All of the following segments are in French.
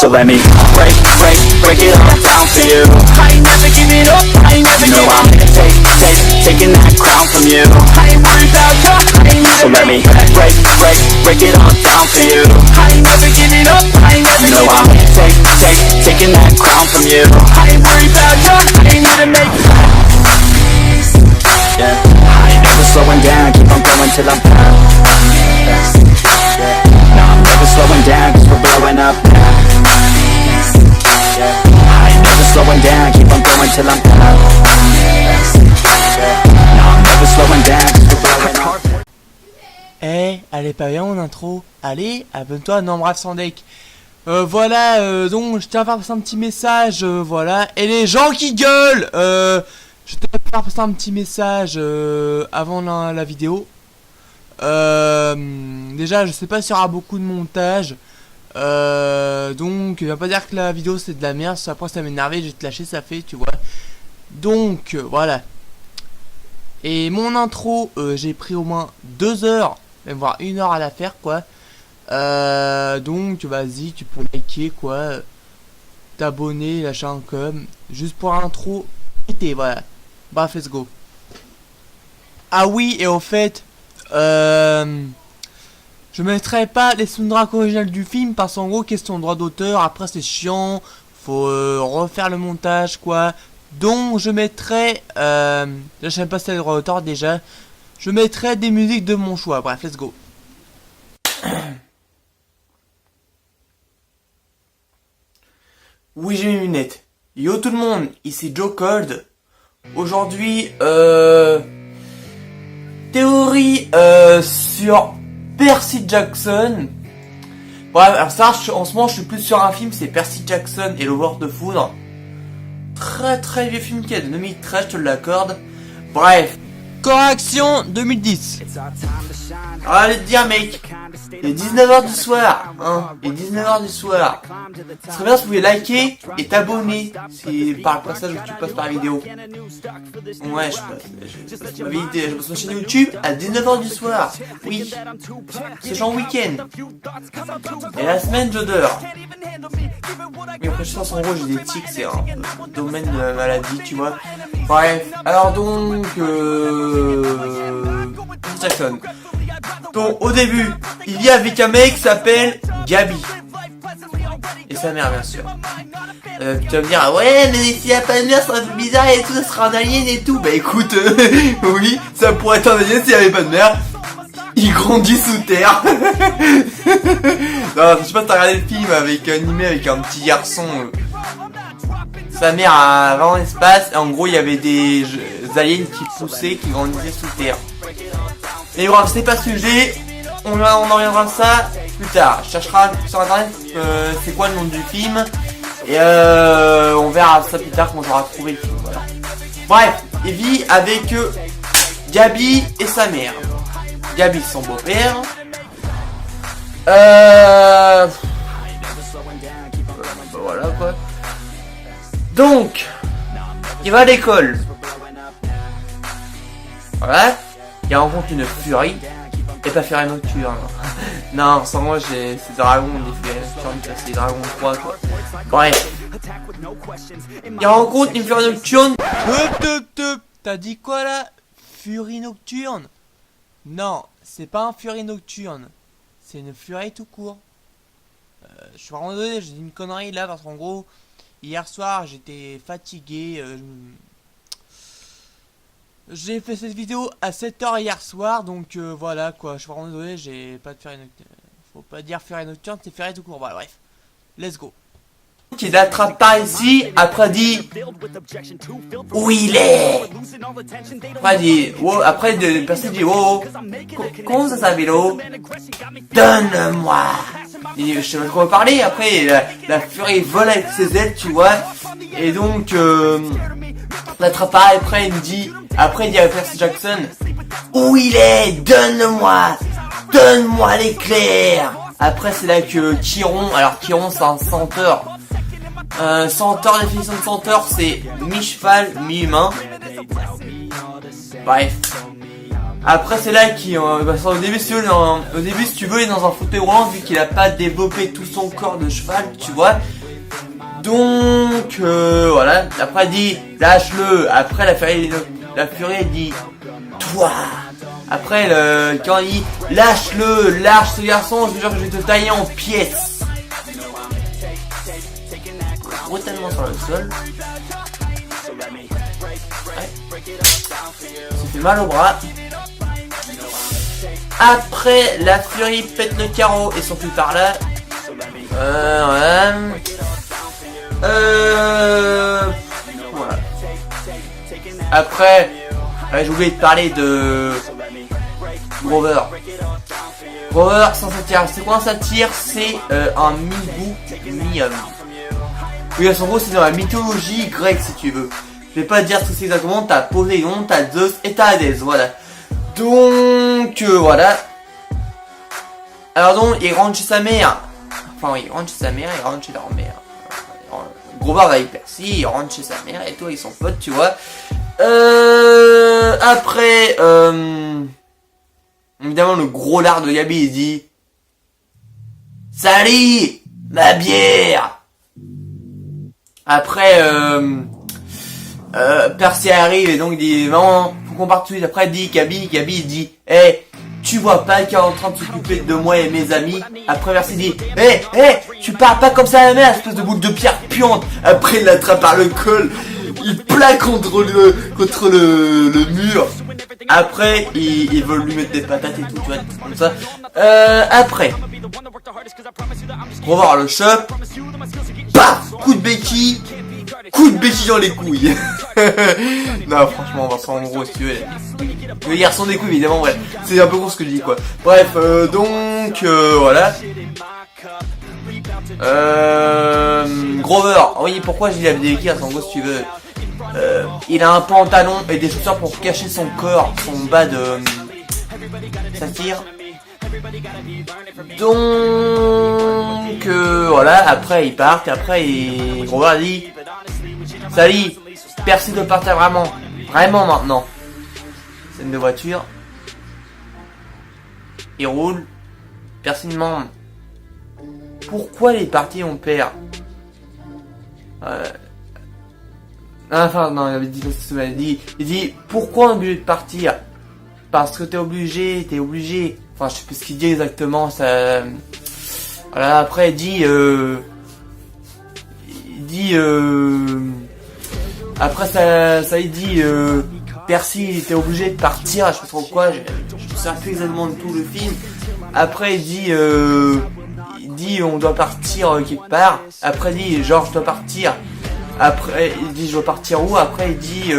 So let me break it all down for you. I ain't never giving up, I ain't never giving up. Taking that crown from you. I ain't worried about you, I ain't never. So let me break it all down for you. I ain't never giving up, I ain't never giving up. Taking that crown from you. I ain't worried about you, I ain't never make it. Yeah, I ain't never slowing down, keep on going till I'm down. No, I'm never slowing down, cause we're blowing up now. I ain't never slowing down, keep on going till I'm down. No, I'm never slowing down, cause we're blowing up. Eh, elle est pas bien mon intro. Allez, abonne-toi à Nombrave sans deck. Voilà, donc je tiens à faire passer un petit message, voilà. Et les gens qui gueulent, je tiens à faire passer un petit message avant la vidéo. Déjà, je sais pas s'il y aura beaucoup de montage. Donc, il va pas dire que la vidéo c'est de la merde. Si après ça m'énerver, je vais te lâcher, ça fait, tu vois. Donc, voilà. Et mon intro, j'ai pris au moins 2 heures, même voire 1 heure à la faire, quoi. Donc, vas-y, tu peux liker, quoi. T'abonner, lâcher un com. Juste pour l'intro, et voilà. Bref, let's go. Ah oui, et au fait, je mettrai pas les soundtracks originales du film parce qu'en gros question de droit d'auteur, après c'est chiant, faut refaire le montage quoi. Donc je mettrai, là je sais pas si c'est le droit d'auteur déjà, je mettrai des musiques de mon choix. Bref, let's go. Oui, j'ai mes lunettes. Yo tout le monde, ici Joe Cold. Aujourd'hui, théorie sur Percy Jackson. Bref, alors ça, en ce moment, je suis plus sur un film, c'est Percy Jackson et le World de Foudre. Très vieux film qui est de 2013, je te l'accorde. Bref, correction 2010. Alors, allez te dire, mec, il est 19h du soir, hein, il est 19h du soir. Ce serait bien si vous pouvez liker et t'abonner si par le passage où tu passes par la vidéo. Ouais, je passe ma chaîne YouTube à 19h du soir. Oui, c'est genre week-end. Et la semaine, je dors. Mais après, je pense en gros, j'ai des tics, c'est un domaine de la maladie, tu vois. Bref, alors donc, Jackson. Donc, au début, il y a avec un mec qui s'appelle Gabi. Et sa mère, bien sûr. Tu vas me dire, ah ouais, mais s'il n'y a pas de mère, ça sera bizarre et tout, ça sera un alien et tout. Bah écoute, oui, ça pourrait être un alien s'il n'y avait pas de mère. Il grandit sous terre. Non, je sais pas si t'as regardé le film avec animé avec un petit garçon. Sa mère a vraiment l'espace. Et en gros, il y avait des aliens qui poussaient, qui grandissaient sous terre. Mais bref, c'est pas sujet. On en reviendra à ça plus tard. Je chercherai sur internet c'est quoi le nom du film. Et on verra ça plus tard quand j'aurai trouvé le film. Voilà. Bref, il vit avec Gabi et sa mère. Gabi son beau-père. Voilà quoi. Donc, il va à l'école. Voilà. Il rencontre une furie. Et pas furie nocturne. Non, sans moi c'est dragon, des furies nocturnes, c'est dragon 3 quoi. Bref. Il rencontre une furie nocturne. T'as dit quoi là? Furie nocturne? Non, c'est pas un furie nocturne. C'est une furie tout court. Je suis vraiment désolé, j'ai dit une connerie là parce qu'en gros, hier soir j'étais fatigué. J'ai fait cette vidéo à 7h hier soir, donc voilà quoi, je suis vraiment désolé, j'ai pas de furie nocturne. Faut pas dire furie nocturne, c'est furie tout court. Voilà, bref. Let's go. Qui l'attrape par ici, après dit où il est. Après dit wow, après de personne dit oh, comment ça s'appelle oh, donne-moi. Je sais pas de quoi parler. Après la furie vole avec ses ailes, tu vois. Et donc l'attrape par après il me dit, après il dit à Percy Jackson où il est, donne-moi l'éclair. Après c'est là que Chiron, alors Chiron c'est un centaure. Centaure, définition de centaure, c'est mi-cheval, mi-humain. Bref. Après c'est là qu'il au début si tu veux, il est dans un fauteuil roulant vu qu'il a pas développé tout son corps de cheval, tu vois. Donc voilà. Après elle dit lâche-le. Après la furie elle dit toi. Après quand il dit lâche-le, lâche ce garçon, je te jure que je vais te tailler en pièces. Brutalement sur le sol. Ouais. Ça fait mal au bras. Après la furie pète le carreau et s'enfuit par là. Voilà. Voilà. Après, j'ai oublié de parler de Grover. Grover sans satire. C'est quoi un satire? C'est un mi-bou, oui, en gros, c'est dans la mythologie grecque si tu veux. Je vais pas te dire ce que c'est exactement. T'as Poséidon, t'as Zeus et t'as Hadès. Voilà. Donc voilà. Alors donc, il rentre chez sa mère. Enfin, oui, il rentre chez sa mère, il rentre chez leur mère. Grover va avec Percy, il rentre chez sa mère et toi, ils sont potes, tu vois. Après, évidemment, le gros lard de Gabi, il dit Sally, ma bière. Après, Percy arrive et donc il dit non, faut qu'on parte tout de suite. Après, il dit Gabi, il dit hey, tu vois pas qu'il est en train de s'occuper de moi et mes amis. Après Percy dit hey, tu parles pas comme ça à la mère, espèce de boule de pierre puante. Après il l'attrape par le col, il plaque contre le mur. Après ils veulent lui mettre des patates et tout, tu vois, comme ça. Après on va voir le shop. Paf, coup de béquille dans les couilles. Non, franchement, Vincent, en gros, si tu veux, le garçon des couilles, évidemment, bref, c'est un peu con ce que je dis, quoi. Bref, donc, voilà. Grover, oui, pourquoi je dis la béquille, en gros, si tu veux, il a un pantalon et des chaussures pour cacher son corps, son bas de satire. Donc voilà, après ils partent et après Grover dit Sally, Percy de partir vraiment maintenant. Scène de voiture. Il roule. Percy demande pourquoi il est parti mon père. Enfin non, il avait dit il dit pourquoi on est obligé de partir. Parce que t'es obligé. Enfin, je sais plus ce qu'il dit exactement. Ça. Voilà. Après, il dit. Après, ça, il dit. Percy, t'es obligé de partir. Je sais pas trop quoi. Je sais plus exactement de tout le film. Après, il dit. On doit partir quelque part. Après, il dit genre je dois partir. Après, il dit je dois partir où. Après, il dit.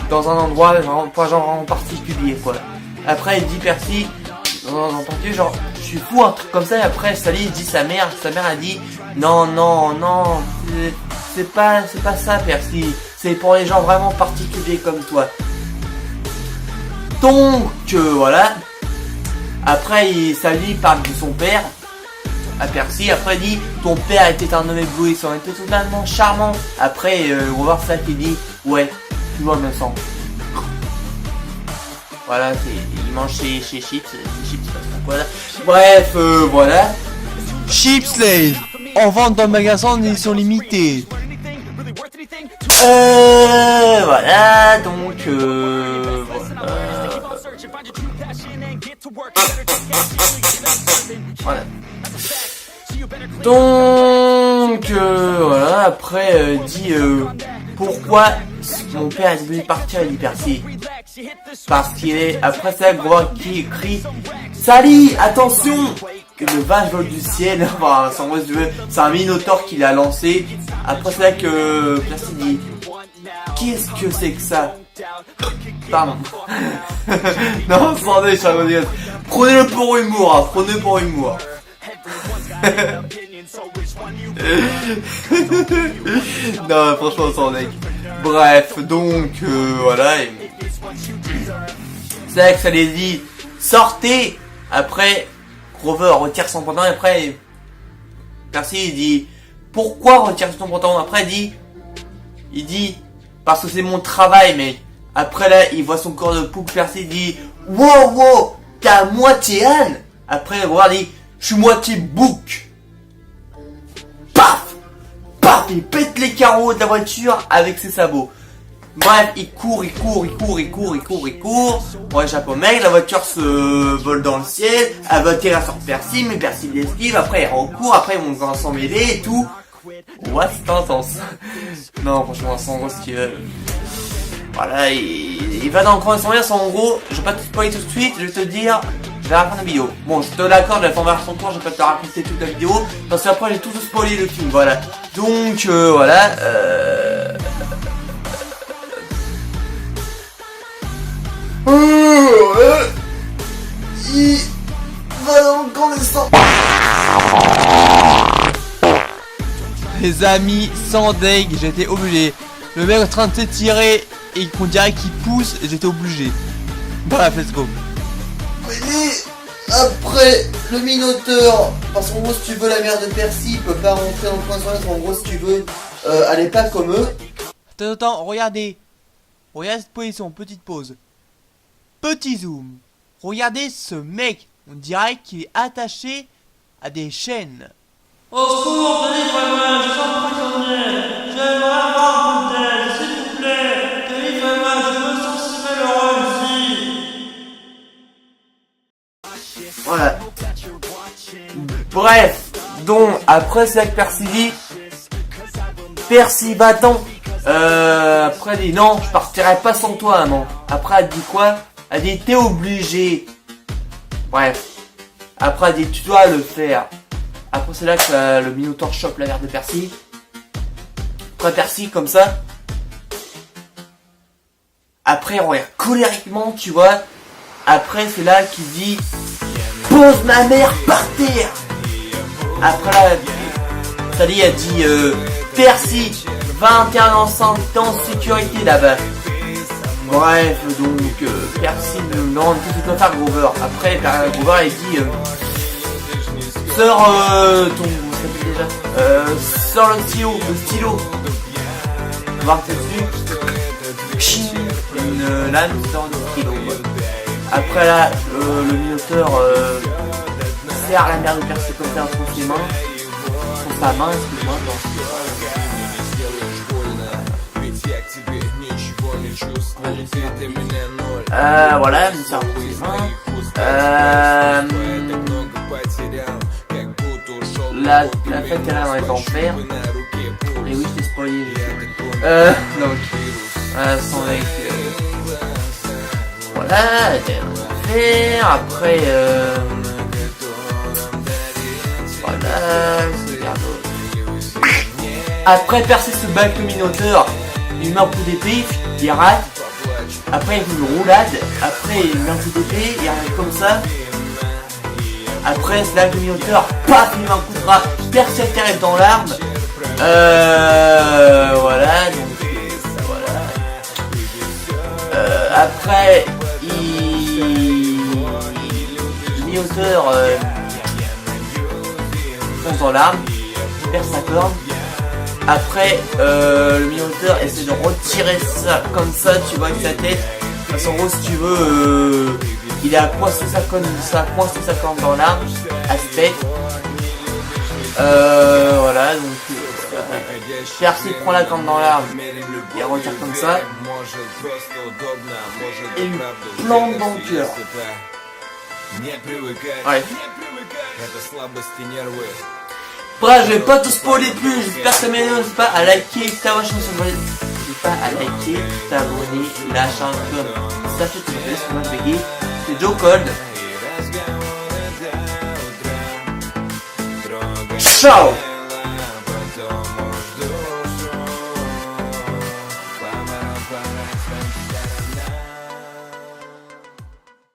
Dans un endroit, pas genre en particulier, quoi. Après, il dit Percy, dans un particulier, genre, je suis fou, un truc comme ça, et après, Sally dit sa mère a dit, non, c'est pas ça, Percy, c'est pour les gens vraiment particuliers comme toi. Donc, voilà. Après, Sally parle de son père, à Percy, après, il dit, ton père était un homme éblouissant, il était totalement charmant. Après, on va voir ça qui dit, ouais. Tu vois, me semble. Voilà, il mange chez Chips, voilà. Bref, voilà. Chips Slave, en vente dans le magasin en édition limitée. Voilà, donc, voilà. Donc, voilà, après, dit, pourquoi mon père est obligé de partir, il dit Percy. Parce qu'il est, après ça, Grover qui crie Sally, attention! Une vache vole du ciel, enfin, sans moi, si tu veux, c'est un minotaure qui l'a lancé. Après, c'est là que Percy dit qu'est-ce que c'est que ça? Pardon. Non, attendez, je suis un gars. Prenez-le pour humour, hein, prenez-le pour humour. Non, franchement, sans deck. Bref, donc, voilà. C'est là que ça les dit sortez. Après, Grover retire son pantalon. Après, Percy il dit pourquoi retire ton pantalon? Après, il dit parce que c'est mon travail, mec. Après, là, il voit son corps de poule. Percy dit wow, t'es à moitié âne. Après, Grover dit je suis moitié bouc. Paf, paf, il pète les carreaux de la voiture avec ses sabots. Bref, il court. Bon, chapeau mec, la voiture se vole dans le ciel, elle va atterrir sur Percy, mais Percy l'esquive, après il recourt, après ils vont s'en mêler et tout. Ouais, c'est intense. Non, franchement, c'est en gros ce qu'il veut. Voilà, il va dans le coin de son lien, en gros, je vais pas te spoiler tout de suite, je vais te dire, je vais raconter la vidéo. Bon, je te l'accorde, je vais faire version court, je vais pas te raconter toute la vidéo, parce qu'après j'ai tout spoilé le film, voilà. Donc, voilà, il va dans le camp des sangs. Les amis, sans deg, j'étais obligé. Le mec est en train de s'étirer et qu'on dirait qu'il pousse et j'étais obligé. Bref, let's go. Mais après le Minotaure, parce qu'en gros si tu veux la mère de Percy, il peut pas rentrer dans le coin sur en gros si tu veux, elle est pas comme eux. Attends, regardez. Regardez cette position, petite pause. Petit zoom. Regardez ce mec. On dirait qu'il est attaché à des chaînes. Au secours, délivrez-moi, je suis prisonnier. J'aimerais avoir un peu d'aide, s'il vous plaît. Délivrez-moi, je me sens si malheureux ici. Voilà. Bref, donc après c'est avec Percy dit, Percy va-t'en. Après elle dit non, je partirai pas sans toi maman. Après elle dit quoi? Elle dit t'es obligé. Bref. Après elle dit tu dois le faire. Après c'est là que le Minotaure chope la mère de Percy. Après Percy comme ça. Après on regarde colériquement tu vois. Après c'est là qu'il dit pose ma mère par terre. Après là Sally a dit Percy 21 ensemble en sécurité là-bas. Bref donc Percy non tout doit faire Grover. Après Grover il dit sors ton comment ça s'appelle déjà sors le stylo voir dessus une lame sort le stylo. Après là le Minotaure serre la mère de Percy comme ça entre ses mains sur sa main excuse-moi voilà il sert entre ses mains la fête elle est dans les enfers et oui je t'ai spoilé donc son mec voilà elle est dans les enfers après voilà c'est bien d'autre. Après Percy se bat avec le Minotaure, il met un coup d'épée, il rate. Après il fait une roulade, après il met un coup d'épée, il arrive comme ça. Après c'est là que le Minotaure, paf, il met un coup de bras, Percy atterrit dans l'arme. Voilà, donc voilà. Après le Minotaure fonce dans l'arme, il perd sa corne. Après le Minotaure essaie de retirer ça comme ça, tu vois, avec sa tête. Parce qu'en gros si tu veux il a coincé sa corne dans l'arme, aspect. Voilà donc Percy prend la corne dans l'arme, il retire comme ça. Et il plante dans le cœur. Ouais. Bref, je vais pas tout spoiler plus, j'espère que ça m'aide, n'hésite pas à liker, t'abonner, n'hésite pas à liker, t'abonner, la chaîne, sachez que c'est ce que moi je vais c'est Joe Cold. Ciao.